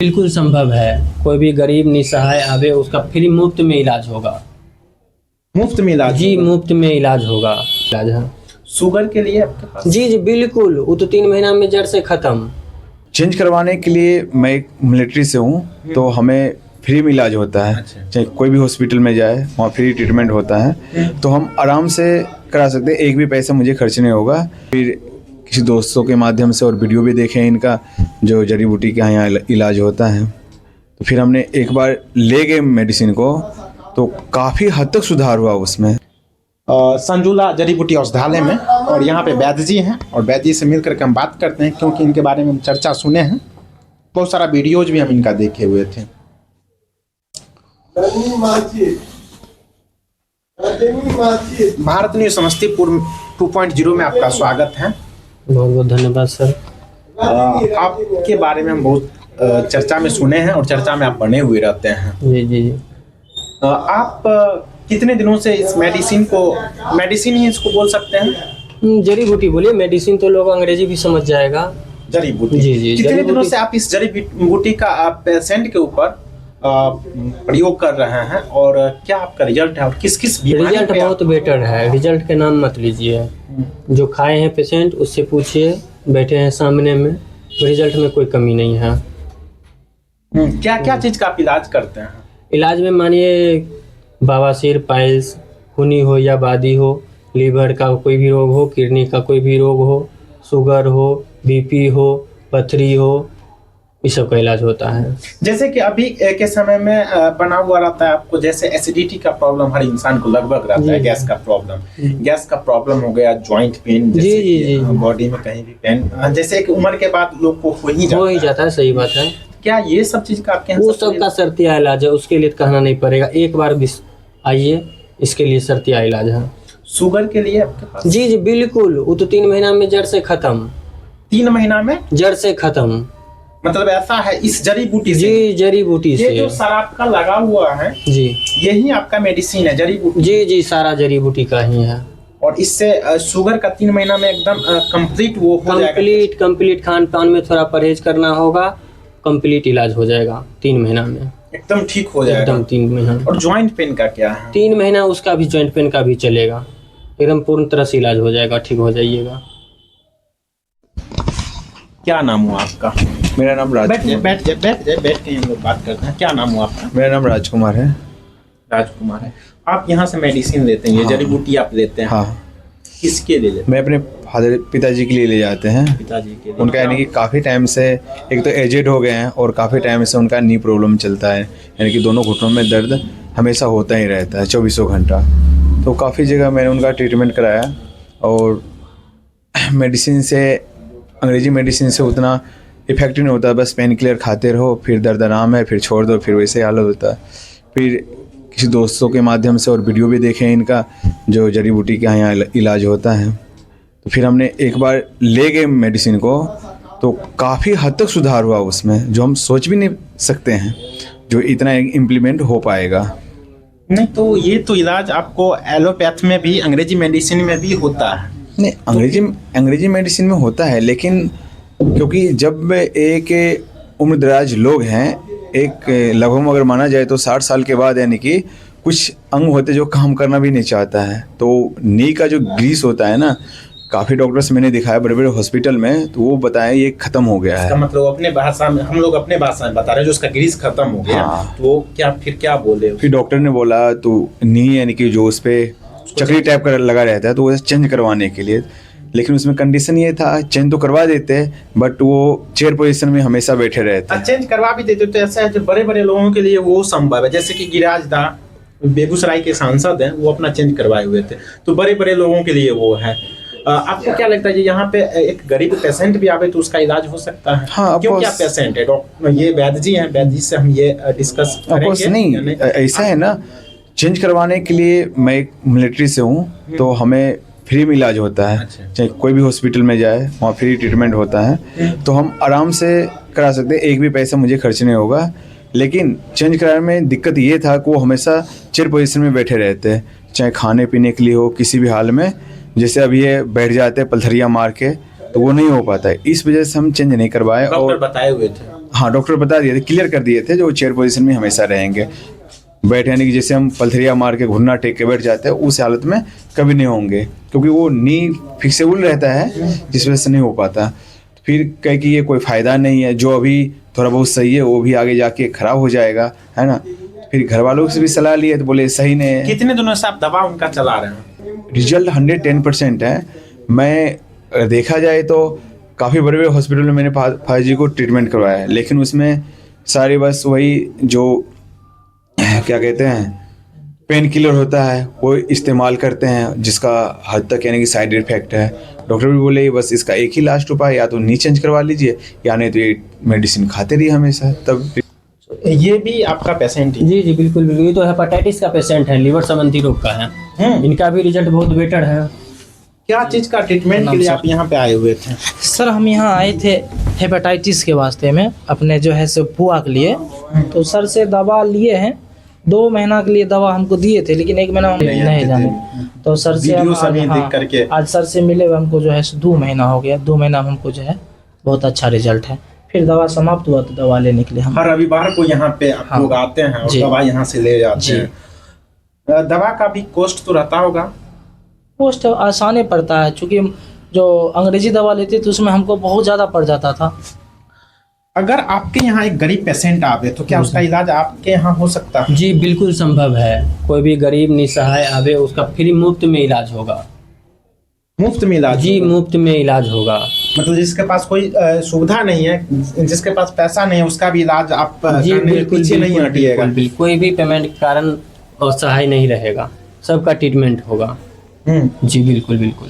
बिल्कुल संभव है। कोई भी गरीब निसहाय आवे उसका फ्री मुफ्त में इलाज होगा। मुफ्त में इलाज जी होगा? मुफ्त में इलाज होगा। इलाज है शुगर के लिए आपके पास? जी जी बिल्कुल, वो तो 3 महीना में जड़ से खत्म। चेंज करवाने के लिए मैं एक मिलिट्री से हूँ, तो हमें फ्री में इलाज होता है। अच्छा। चाहे कोई भी हॉस्पिटल में जाए वहाँ फ्री ट्रीटमेंट होता है, तो हम आराम से करा सकते हैं। एक भी पैसा मुझे खर्च नहीं होगा। फिर किसी दोस्तों के माध्यम से और वीडियो भी देखे इनका, जो जड़ी बूटी के यहाँ इलाज होता है, तो फिर हमने एक बार ले गए मेडिसिन को, तो काफ़ी हद तक सुधार हुआ उसमें। संजुला जड़ी बूटी औषधालय में, और यहाँ पे वैद्य जी हैं, और वैद्य जी से मिल करके हम बात करते हैं, क्योंकि इनके बारे में हम चर्चा सुने हैं, बहुत सारा वीडियोज भी हम इनका देखे हुए थे। भारत न्यूज समस्तीपुर 2.0 में आपका स्वागत है। बहुत बहुत धन्यवाद सर। आपके बारे में हम बहुत चर्चा में सुने हैं, और चर्चा में आप बने हुए रहते हैं। जी जी जी। आप कितने दिनों से इस मेडिसिन ही इसको बोल सकते हैं? जड़ी बूटी बोलिए, मेडिसिन तो लोग अंग्रेजी भी समझ जाएगा। जड़ी बूटी। जी जी। कितने दिनों से आप इस जड़ी बूटी का आप पेशेंट के ऊपर प्रयोग कर रहे हैं, और क्या आपका रिजल्ट है, और किस किस बीमारी रिजल्ट पे बहुत बेटर है। रिजल्ट के नाम मत लीजिए, जो खाए हैं पेशेंट उससे पूछिए, बैठे हैं सामने में, रिजल्ट में कोई कमी नहीं है। क्या क्या चीज का आप इलाज करते हैं? इलाज में मानिए बवासीर, पाइल्स, खूनी हो या बादी हो, लीवर का कोई भी रोग हो, किडनी का कोई भी रोग हो, शुगर हो, बीपी हो, पथरी हो, इस सब का इलाज होता है। जैसे कि अभी के समय में बना हुआ रहता है आपको, जैसे एसिडिटी का प्रॉब्लम हर इंसान को लगभग रहता है, गैस का प्रॉब्लम हो गया, जॉइंट पेन, जी जी जी। बॉडी में कहीं भी पेन, जैसे कि उम्र के बाद लोग को हो ही जाता है। सही बात है। क्या ये सब चीज का आपके यहाँ वो सब का शर्तिया इलाज है, उसके लिए कहना नहीं पड़ेगा। एक बार आइए, इसके लिए शर्तिया इलाज है। शुगर के लिए आपके पास? जी जी बिल्कुल, वो तो 3 महीना में जड़ से खत्म। 3 महीना में जड़ से खत्म, मतलब ऐसा है इस जड़ी बूटी से? जी जड़ी बूटी से। ये जो शराब का लगा हुआ है जी, यही आपका मेडिसिन है, जड़ी बूटी? जी जी, सारा जड़ी बूटी का ही है। और इससे शुगर का 3 महीना में एकदम कंप्लीट वो हो जाएगा? कंप्लीट खान पान में थोड़ा परहेज करना होगा, कंप्लीट इलाज हो जाएगा 3 महीना में, एकदम ठीक हो जाएगा एकदम 3 महीना। और ज्वाइंट पेन का क्या है? 3 महीना उसका भी, जॉइंट पेन का भी चलेगा, एकदम पूर्ण तरह से इलाज हो जाएगा, ठीक हो जाइएगा। क्या नाम हुआ आपका? मेरा नाम बैठ के हम लोग बात करते हैं। क्या नाम हुआ आपका? मेरा नाम राजकुमार है। राजकुमार है। आप यहाँ से मेडिसिन लेते हैं, ये जड़ी बूटी आप लेते हैं? हाँ, किसके लिए लेते हैं? मैं अपने पिताजी के लिए ले जाते हैं। पिताजी के लिए? उनका यानी कि काफ़ी टाइम से, एक तो एजेड हो गए हैं, और काफ़ी टाइम से उनका नी प्रॉब्लम चलता है, यानी कि दोनों घुटनों में दर्द हमेशा होता ही रहता है 24 घंटा। तो काफ़ी जगह मैंने उनका ट्रीटमेंट कराया, और मेडिसिन से, अंग्रेजी मेडिसिन से उतना इफेक्टिव नहीं होता। बस पेन किलर खाते रहो, फिर दर्द आराम है, फिर छोड़ दो, फिर वैसे हालत होता है। फिर किसी दोस्तों के माध्यम से और वीडियो भी देखे इनका, जो जड़ी बूटी के यहाँ इलाज होता है, तो फिर हमने एक बार ले गए मेडिसिन को, तो काफ़ी हद तक सुधार हुआ उसमें, जो हम सोच भी नहीं सकते हैं जो इतना इम्प्लीमेंट हो पाएगा। नहीं तो ये तो इलाज आपको एलोपैथ में भी, अंग्रेजी मेडिसिन में भी होता है? नहीं, अंग्रेजी मेडिसिन में होता है, लेकिन क्योंकि जब एक उम्रदराज लोग हैं, एक लगभग अगर माना जाए तो 60 साल के बाद, यानी कि कुछ अंग होते जो काम करना भी नहीं चाहता है, तो नी का जो ग्रीस होता है ना, काफ़ी डॉक्टर्स मैंने दिखाया बड़े बड़े हॉस्पिटल में, तो वो बताएं ये ख़त्म हो गया है। मतलब अपने भाषा में, हम लोग अपने भाषा में बता रहे हैं, जो उसका ग्रीस खत्म हो गया। हाँ। तो क्या फिर क्या बोले? फिर डॉक्टर ने बोला तो नी, यानी कि जो उस पर चक्री टाइप का लगा रहता है, तो वो चेंज करवाने के लिए, लेकिन उसमें कंडीशन ये था, चेंज तो करवा देते बट वो चेयर पोजीशन में हमेशा बैठे रहते हैं। चेंज करवा भी देते, तो ऐसा है जो बड़े बड़े लोगों के लिए वो संभव है, जैसे कि गिरिराज दा बेगूसराय के सांसद हैं, वो अपना चेंज करवाए हुए थे, तो बड़े बड़े लोगों के लिए वो है। आपको क्या लगता है कि यहाँ पे एक गरीब पेशेंट भी आवे तो उसका इलाज हो सकता है? हाँ, क्यों? क्या पेशेंट है? डॉक्टर ये वैद्य जी हैं, वैद्य जी से हम ये डिस्कस करेंगे। नहीं, ऐसा है ना, चेंज करवाने के लिए मैं एक मिलिट्री से हूँ, तो हमें फ्री में इलाज होता है। अच्छा। चाहे कोई भी हॉस्पिटल में जाए वहाँ फ्री ट्रीटमेंट होता है, तो हम आराम से करा सकते हैं। एक भी पैसा मुझे खर्च नहीं होगा। लेकिन चेंज कराने में दिक्कत ये था कि वो हमेशा चेयर पोजीशन में बैठे रहते हैं, चाहे खाने पीने के लिए हो, किसी भी हाल में। जैसे अब ये बैठ जाते हैं पलथरियाँ मार के, तो वो नहीं हो पाता है, इस वजह से हम चेंज नहीं करवाए। डॉक्टर और बताए हुए थे? हाँ, डॉक्टर बता दिए थे, क्लियर कर दिए थे, जो चेयर पोजीशन में हमेशा रहेंगे। बैठे यानी कि जैसे हम पलथरिया मार के घुटना टेक के बैठ जाते हैं, उस हालत में कभी नहीं होंगे, क्योंकि वो नी फिक्सेबल रहता है, जिस वजह से नहीं हो पाता। फिर कहे कि ये कोई फ़ायदा नहीं है, जो अभी थोड़ा बहुत सही है वो भी आगे जाके ख़राब हो जाएगा, है ना। फिर घर वालों से भी सलाह लिए तो बोले सही नहीं है। कितने दिनों से आप दवा उनका चला रहे हैं? रिजल्ट 110% है। मैं देखा जाए तो काफ़ी बड़े बड़े हॉस्पिटल में मैंने फादर जी को ट्रीटमेंट करवाया है, लेकिन उसमें सारे बस वही जो क्या कहते हैं पेन किलर होता है वो इस्तेमाल करते हैं, जिसका हद तक यानी कि साइड इफेक्ट है। डॉक्टर भी बोले बस इसका एक ही लास्ट उपाय, या तो नी चेंज करवा लीजिए या नहीं तो ये मेडिसिन खाते रहिए हमेशा। तब ये भी आपका पेशेंट ही? जी जी बिल्कुल बिल्कुल, ये तो हेपेटाइटिस का पेशेंट है, लीवर संबंधी रोग का है। इनका भी रिजल्ट बहुत बेटर है। क्या चीज का ट्रीटमेंट के लिए आप यहाँ पे आए हुए थे? सर हम यहाँ आए थे हेपेटाइटिस के वास्ते में, अपने जो है सो बुआ के लिए। तो सर से दवा लिए हैं, 2 महीना के लिए दवा हमको दिए थे, लेकिन 1 महीना हम नहीं जाने। तो सर से हम आज सर से मिले हुए, हमको जो है 2 महीना हो गया। 2 महीना में हमको जो है बहुत अच्छा रिजल्ट है। फिर दवा समाप्त हुआ तो दवा लेने के लिए हम हर रविवार को यहाँ पे आप लोग आते हैं और दवा यहाँ से ले जाते हैं। दवा का भी कॉस्ट तो रहता होगा? पोस्ट आसानी पड़ता है, चूँकि जो अंग्रेजी दवा लेते तो उसमें हमको बहुत ज़्यादा पड़ जाता था। अगर आपके यहाँ एक गरीब पेशेंट आवे तो क्या उसका इलाज आपके यहाँ हो सकता है? जी बिल्कुल संभव है। कोई भी गरीब निसहाय आवे, उसका फ्री मुफ्त में इलाज होगा। मुफ्त में इलाज? जी मुफ्त में इलाज होगा। मतलब जिसके पास कोई सुविधा नहीं है, जिसके पास पैसा नहीं है, उसका भी इलाज आप पीछे नहीं हटिएगा? कोई भी पेमेंट के कारण असहाय नहीं रहेगा, सबका ट्रीटमेंट होगा। जी बिल्कुल बिल्कुल।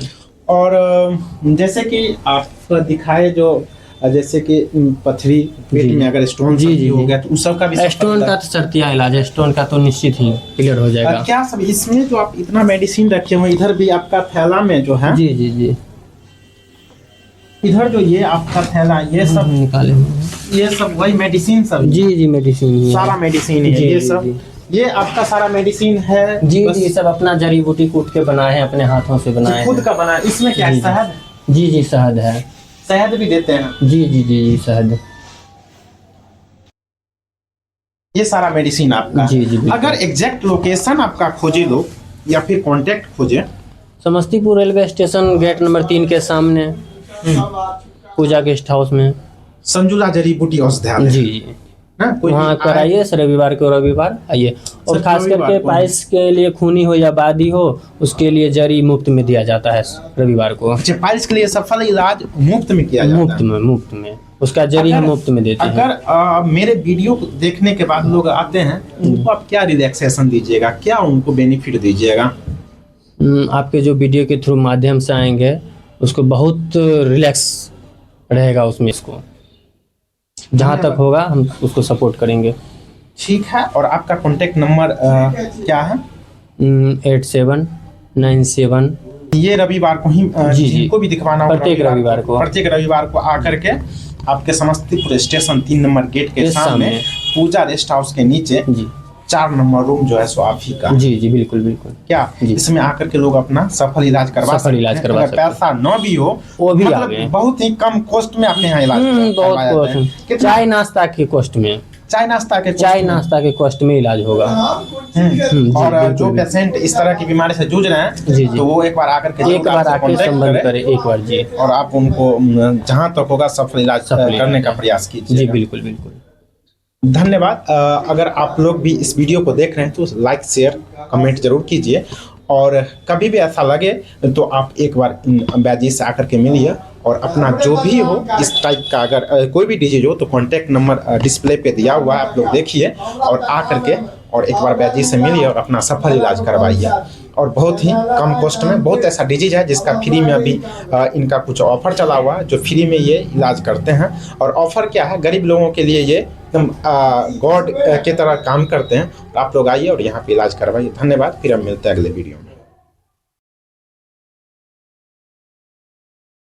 और जैसे कि आप दिखाए जो जैसे कि पथरी पेट में अगर स्टोन जी हो गया तो उस सब का भी? स्टोन का तो शर्तिया इलाज है, स्टोन का तो निश्चित ही क्लियर हो जाएगा। क्या सब इसमें जो आप इतना मेडिसिन रखे हुए, इधर भी आपका थैला में जो है? जी जी जी, इधर जो ये आपका थैला, ये सब निकाले हुए, ये सब वही मेडिसिन सब? जी जी मेडिसिन, सारा मेडिसिन है ये सब? ये आपका सारा मेडिसिन है? जी जी, सब अपना जड़ी बूटी कूट के बनाए हैं, अपने हाथों से बनाए, खुद का बनाया। इसमें क्या शहद? जी जी शहद है। शहद भी देते हैं? जी जी जी जी शहद। ये सारा मेडिसिन आपका? जी जी। अगर एग्जैक्ट लोकेशन आपका खोजे लोग या फिर कांटेक्ट खोजे? Samastipur railway station gate number 3 के सामने पूजा गेस्ट हाउस में संजुला जड़ी बूटी औषधालय। जी जी, वहाँ कराइए। रविवार को रविवार आइए। और खास करके पाइल्स के लिए, खूनी हो या बादी हो, उसके लिए जड़ी मुफ्त में दिया जाता है रविवार को। अच्छा, पाइल्स के लिए सफल इलाज मुफ्त में किया जाता है? मुफ्त में उसका जड़ी हम मुफ्त में देते हैं। अगर मेरे वीडियो को देखने के बाद लोग आते हैं, उनको आप क्या रिलैक्सेशन दीजिएगा, क्या उनको बेनिफिट दीजिएगा? आपके जो वीडियो के थ्रू माध्यम से आएंगे, उसको बहुत रिलैक्स रहेगा उसमें। इसको जहाँ तक होगा हम उसको सपोर्ट करेंगे। ठीक है। और आपका कॉन्टेक्ट नंबर क्या है? 8797। ये रविवार को ही जिनको भी दिखवाना होगा, प्रत्येक रविवार को आकर के आपके समस्तीपुर स्टेशन 3 नंबर गेट के सामने पूजा रेस्ट हाउस के नीचे 4 नंबर रूम जो है सो आप ही का? जी जी बिल्कुल बिल्कुल। क्या इसमें आकर के लोग अपना सफल इलाज करवा सकते हैं? अगर पैसा न भी हो वो भी मतलब बहुत ही कम कॉस्ट में अपने यहाँ इलाज करवाया जाता है। चाय नाश्ता के कॉस्ट में, चाय नाश्ता के कॉस्ट में इलाज होगा। और जो पेशेंट इस तरह की बीमारी से जूझ रहे हैं जी तो वो एक बार आकर के संपर्क करें एक बार जी, और आप उनको जहाँ तक होगा सफल इलाज करने का प्रयास कीजिए। जी बिल्कुल बिल्कुल। धन्यवाद। अगर आप लोग भी इस वीडियो को देख रहे हैं तो लाइक शेयर कमेंट जरूर कीजिए, और कभी भी ऐसा लगे तो आप एक बार बैजी से आकर के मिलिए, और अपना जो भी हो इस टाइप का अगर कोई भी डिजीज हो तो कॉन्टैक्ट नंबर डिस्प्ले पे दिया हुआ है, आप लोग देखिए और आकर के और एक बार बैजी से मिलिए और अपना सफल इलाज करवाइए। और बहुत ही कम कॉस्ट में, बहुत ऐसा डिजीज है जिसका फ्री में अभी इनका कुछ ऑफर चला हुआ है जो फ्री में ये इलाज करते हैं। और ऑफर क्या है, गरीब लोगों के लिए ये एकदम गॉड की तरह काम करते हैं। आप लोग आइए और यहाँ पे इलाज करवाइए। धन्यवाद। फिर हम मिलते हैं अगले वीडियो में।